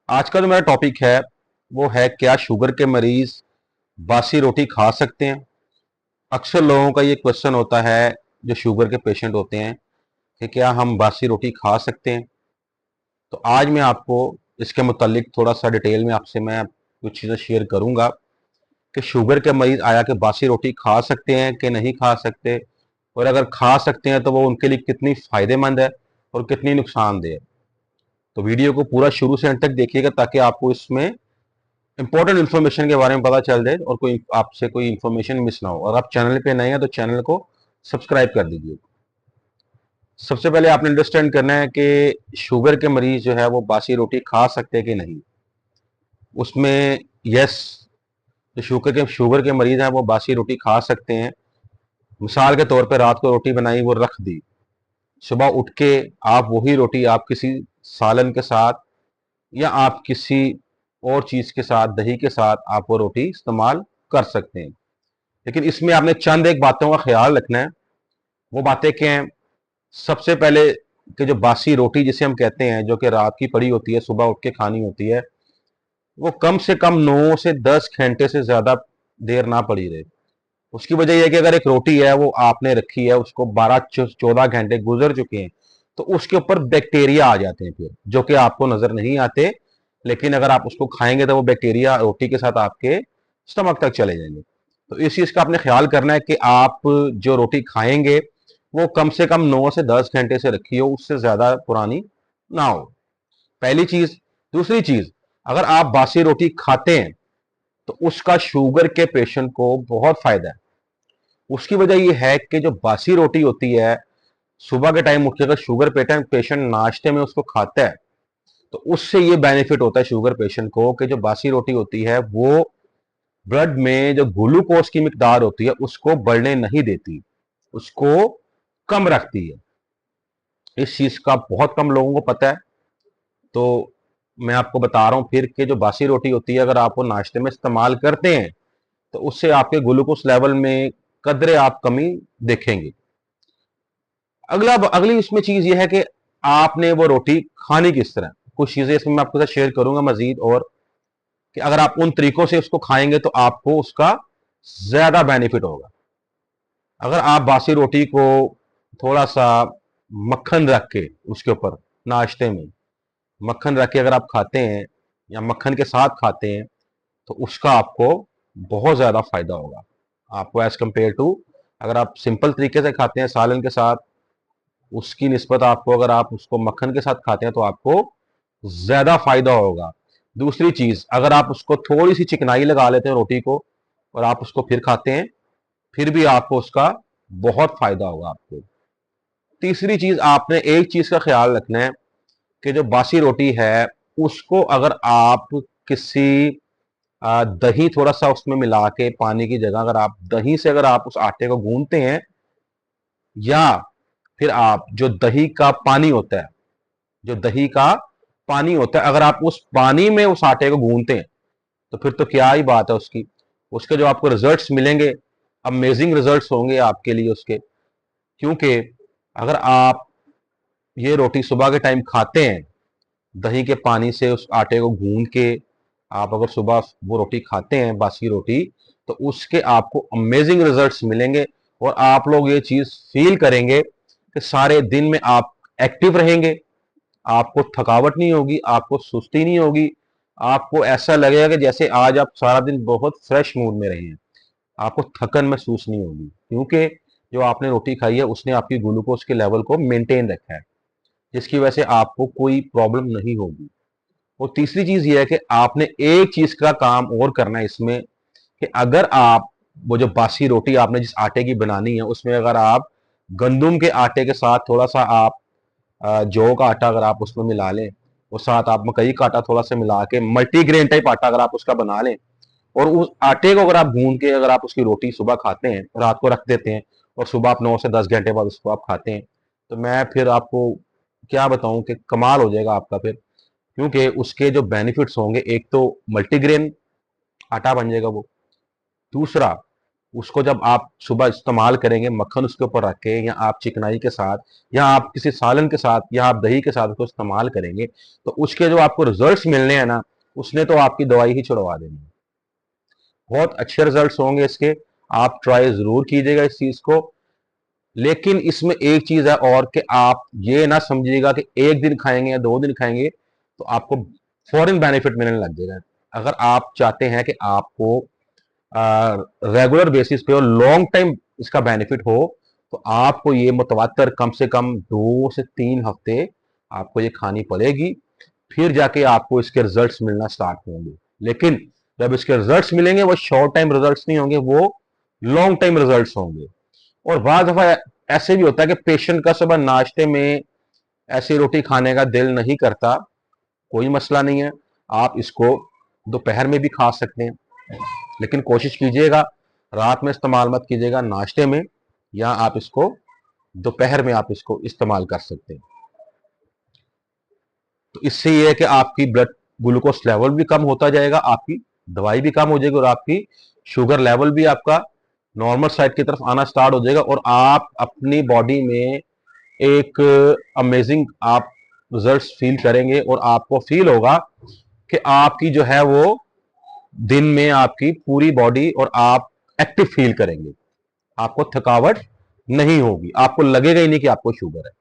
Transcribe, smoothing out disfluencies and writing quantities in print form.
आज का जो मेरा टॉपिक है वो है, क्या शुगर के मरीज बासी रोटी खा सकते हैं। अक्सर लोगों का ये क्वेश्चन होता है, जो शुगर के पेशेंट होते हैं, कि क्या हम बासी रोटी खा सकते हैं। तो आज मैं आपको इसके मुतालिक थोड़ा सा डिटेल में आपसे मैं कुछ चीज़ें शेयर करूंगा कि शुगर के मरीज आया कि बासी रोटी खा सकते हैं कि नहीं खा सकते, और अगर खा सकते हैं तो वो उनके लिए कितनी फ़ायदेमंद है और कितनी नुकसानदेह है। तो वीडियो को पूरा शुरू से अंत तक देखिएगा ताकि आपको इसमें इंपॉर्टेंट इन्फॉर्मेशन के बारे में पता चल जाए और कोई आपसे कोई इन्फॉर्मेशन मिस ना हो। और आप चैनल पे नए हैं तो चैनल को सब्सक्राइब कर दीजिए। सबसे पहले आपने अंडरस्टैंड करना है कि शुगर के मरीज जो है वो बासी रोटी खा सकते हैं कि नहीं। उसमें यस, जो शुगर के मरीज हैं वो बासी रोटी खा सकते हैं। मिसाल के तौर पे रात को रोटी बनाई, वो रख दी, सुबह उठ के आप वही रोटी आप किसी सालन के साथ या आप किसी और चीज के साथ, दही के साथ आप वो रोटी इस्तेमाल कर सकते हैं। लेकिन इसमें आपने चंद एक बातों का ख्याल रखना है। वो बातें क्या हैं? सबसे पहले कि जो बासी रोटी जिसे हम कहते हैं, जो कि रात की पड़ी होती है, सुबह उठ के खानी होती है, वो कम से कम 9 से 10 घंटे से ज्यादा देर ना पड़ी रहे। उसकी वजह यह है कि अगर एक रोटी है वो आपने रखी है, उसको 12 14 घंटे गुजर चुके हैं, तो उसके ऊपर बैक्टीरिया आ जाते हैं फिर, जो कि आपको नजर नहीं आते। लेकिन अगर आप उसको खाएंगे तो वो बैक्टीरिया रोटी के साथ आपके स्टमक तक चले जाएंगे। तो इस चीज का आपने ख्याल करना है कि आप जो रोटी खाएंगे वो कम से कम 9 से 10 घंटे से रखी हो, उससे ज्यादा पुरानी ना हो। पहली चीज। दूसरी चीज, अगर आप बासी रोटी खाते हैं तो उसका शुगर के पेशेंट को बहुत फायदा है। उसकी वजह यह है कि जो बासी रोटी होती है, सुबह के टाइम उठ के अगर शुगर पेशेंट नाश्ते में उसको खाता है, तो उससे ये बेनिफिट होता है शुगर पेशेंट को कि जो बासी रोटी होती है वो ब्लड में जो ग्लूकोज की मिकदार होती है उसको बढ़ने नहीं देती, उसको कम रखती है। इस चीज का बहुत कम लोगों को पता है। तो मैं आपको बता रहा हूं फिर कि जो बासी रोटी होती है, अगर आप वो नाश्ते में इस्तेमाल करते हैं तो उससे आपके ग्लूकोज लेवल में कदरे आप कमी देखेंगे। अगली इसमें चीज ये है कि आपने वो रोटी खानी किस तरह। कुछ चीजें इसमें मैं आपके साथ शेयर करूंगा मजीद, और कि अगर आप उन तरीकों से उसको खाएंगे तो आपको उसका ज्यादा बेनिफिट होगा। अगर आप बासी रोटी को थोड़ा सा मक्खन रख के उसके ऊपर, नाश्ते में मक्खन रख के अगर आप खाते हैं या मक्खन के साथ खाते हैं, तो उसका आपको बहुत ज्यादा फायदा होगा आपको, एज कंपेयर टू अगर आप सिंपल तरीके से खाते हैं सालन के साथ, उसकी निस्बत आपको अगर आप उसको मक्खन के साथ खाते हैं तो आपको ज्यादा फायदा होगा। दूसरी चीज, अगर आप उसको थोड़ी सी चिकनाई लगा लेते हैं रोटी को और आप उसको फिर खाते हैं, फिर भी आपको उसका बहुत फायदा होगा आपको। तीसरी चीज, आपने एक चीज का ख्याल रखना है कि जो बासी रोटी है उसको अगर आप किसी दही थोड़ा सा उसमें मिला के, पानी की जगह अगर आप दही से अगर आप उस आटे को गूंथते हैं, या फिर आप जो दही का पानी होता है, जो दही का पानी होता है, अगर आप उस पानी में उस आटे को गूंथते हैं, तो फिर तो क्या ही बात है उसकी। उसके जो आपको रिजल्ट्स मिलेंगे, अमेजिंग रिजल्ट्स होंगे आपके लिए उसके। क्योंकि अगर आप ये रोटी सुबह के टाइम खाते हैं, दही के पानी से उस आटे को गूंद के आप अगर सुबह वो रोटी खाते हैं, बासी रोटी, तो उसके आपको अमेजिंग रिजल्ट्स मिलेंगे। और आप लोग ये चीज फील करेंगे कि सारे दिन में आप एक्टिव रहेंगे, आपको थकावट नहीं होगी, आपको सुस्ती नहीं होगी। आपको ऐसा लगेगा कि जैसे आज आप सारा दिन बहुत फ्रेश मूड में रहे हैं। आपको थकन महसूस नहीं होगी, क्योंकि जो आपने रोटी खाई है उसने आपकी ग्लूकोज के लेवल को मेंटेन रखा है, जिसकी वजह से आपको कोई प्रॉब्लम नहीं होगी। और तीसरी चीज ये है कि आपने एक चीज का काम और करना है इसमें, कि अगर आप वो जो बासी रोटी आपने जिस आटे की बनानी है उसमें अगर आप गंदुम के आटे के साथ थोड़ा सा आप जौ का आटा अगर आप उसमें मिला लें, और साथ आप मकई का आटा थोड़ा सा मिला के मल्टीग्रेन टाइप आटा अगर आप उसका बना लें, और उस आटे को अगर आप गूंद के अगर आप उसकी रोटी सुबह खाते हैं, रात को रख देते हैं, और सुबह आप 9 से 10 घंटे बाद उसको आप खाते हैं, तो मैं फिर आपको क्या बताऊं कि कमाल हो जाएगा आपका फिर। क्योंकि उसके जो बेनिफिट्स होंगे, एक तो मल्टीग्रेन आटा बन जाएगा वो। दूसरा, उसको जब आप सुबह इस्तेमाल करेंगे मक्खन उसके ऊपर रख के, या आप चिकनाई के साथ, या आप किसी सालन के साथ, या आप दही के साथ उसको इस्तेमाल करेंगे, तो उसके जो आपको रिजल्ट्स मिलने हैं ना, उसने तो आपकी दवाई ही छुड़वा देनी है। बहुत अच्छे रिजल्ट्स होंगे इसके। आप ट्राई जरूर कीजिएगा इस चीज को। लेकिन इसमें एक चीज है और, कि आप ये ना समझिएगा कि एक दिन खाएंगे या 2 दिन खाएंगे तो आपको फॉरेन बेनिफिट मिलने लग जाएगा। अगर आप चाहते हैं कि आपको रेगुलर बेसिस पे और लॉन्ग टाइम इसका बेनिफिट हो, तो आपको ये मुतवातर कम से कम 2 से 3 हफ्ते आपको ये खानी पड़ेगी, फिर जाके आपको इसके रिजल्ट्स मिलना स्टार्ट होंगे। लेकिन जब इसके रिजल्ट्स मिलेंगे वो शॉर्ट टाइम रिजल्ट्स नहीं होंगे, वो लॉन्ग टाइम रिजल्ट्स होंगे। और बाद दफा ऐसे भी होता है कि पेशेंट का सुबह नाश्ते में ऐसी रोटी खाने का दिल नहीं करता, कोई मसला नहीं है, आप इसको दोपहर में भी खा सकते हैं। लेकिन कोशिश कीजिएगा रात में इस्तेमाल मत कीजिएगा, नाश्ते में, या आप इसको दोपहर में आप इसको इस्तेमाल कर सकते हैं। तो इससे ये है कि आपकी ब्लड ग्लूकोज लेवल भी कम होता जाएगा, आपकी दवाई भी कम हो जाएगी, और आपकी शुगर लेवल भी आपका नॉर्मल साइड की तरफ आना स्टार्ट हो जाएगा, और आप अपनी बॉडी में एक अमेजिंग आप रिजल्ट्स फील करेंगे। और आपको फील होगा कि आपकी जो है वो दिन में आपकी पूरी बॉडी और आप एक्टिव फील करेंगे, आपको थकावट नहीं होगी, आपको लगेगा ही नहीं कि आपको शुगर है।